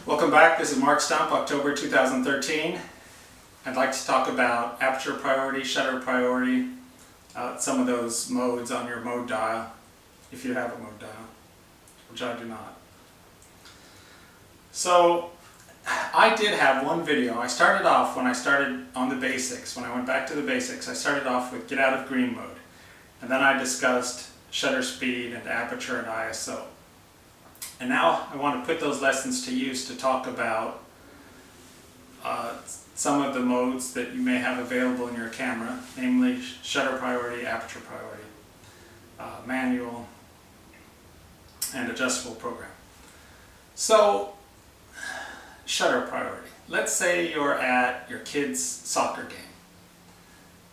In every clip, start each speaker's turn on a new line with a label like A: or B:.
A: Welcome back. This is Mark Stump, October 2013. I'd like to talk about aperture priority, shutter priority, some of those modes on your mode dial, if you have a mode dial, which I do not. So I did have one video. I started off when I started on the basics. When I went back to the basics, I started off with get out of green mode. And then I discussed shutter speed and aperture and ISO. And now I want to put those lessons to use to talk about some of the modes that you may have available in your camera, namely shutter priority, aperture priority, manual, and adjustable program. So, shutter priority. Let's say you're at your kid's soccer game,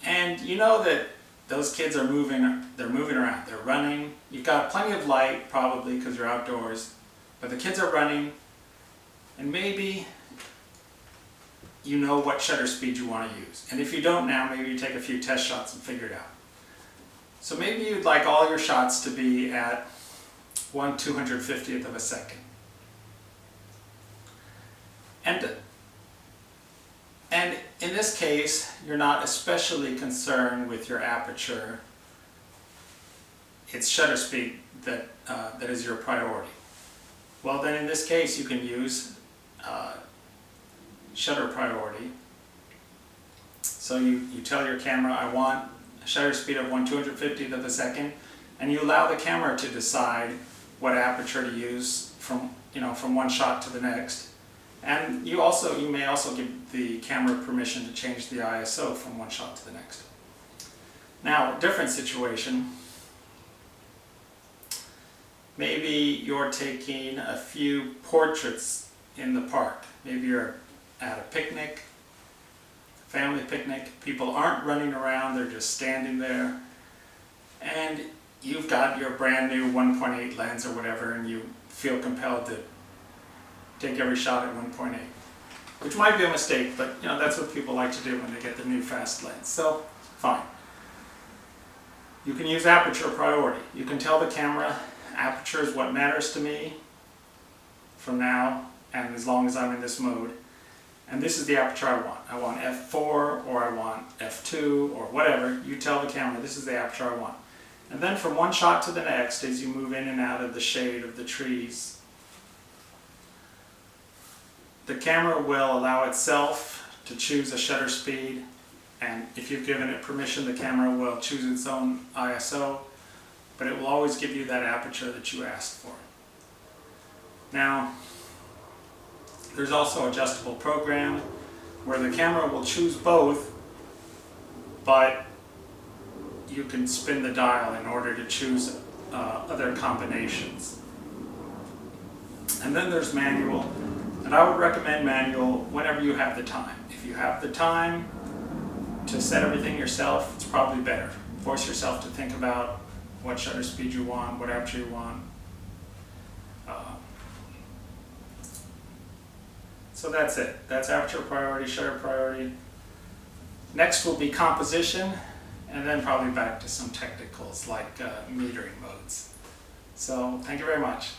A: and you know that those kids are moving around, they're running, you've got plenty of light probably because you're outdoors, but the kids are running, and maybe you know what shutter speed you want to use. And if you don't now, maybe you take a few test shots and figure it out. So maybe you'd like all your shots to be at 1/250th of a second. And in this case, you're not especially concerned with your aperture. It's shutter speed that is your priority. Well, then in this case, you can use shutter priority. So you tell your camera, I want a shutter speed of 1/250th of a second, and you allow the camera to decide what aperture to use from one shot to the next. And you may also give the camera permission to change the ISO from one shot to the next. Now, different situation. Maybe you're taking a few portraits in the park. Maybe you're at a picnic, family picnic. People aren't running around, they're just standing there. And you've got your brand new 1.8 lens or whatever, and you feel compelled to take every shot at 1.8, which might be a mistake, but that's what people like to do when they get the new fast lens. So, fine. You can use aperture priority. You can tell the camera, aperture is what matters to me from now and as long as I'm in this mode. And this is the aperture I want. I want f4 or I want f2 or whatever. You tell the camera this is the aperture I want. And then from one shot to the next, as you move in and out of the shade of the trees, the camera will allow itself to choose a shutter speed, and if you've given it permission, the camera will choose its own ISO, but it will always give you that aperture that you asked for. Now, there's also adjustable program where the camera will choose both, but you can spin the dial in order to choose other combinations. And then there's manual. And I would recommend manual whenever you have the time. If you have the time to set everything yourself, it's probably better. Force yourself to think about what shutter speed you want, what aperture you want. So that's it. That's aperture priority, shutter priority. Next will be composition, and then probably back to some technicals like metering modes. So thank you very much.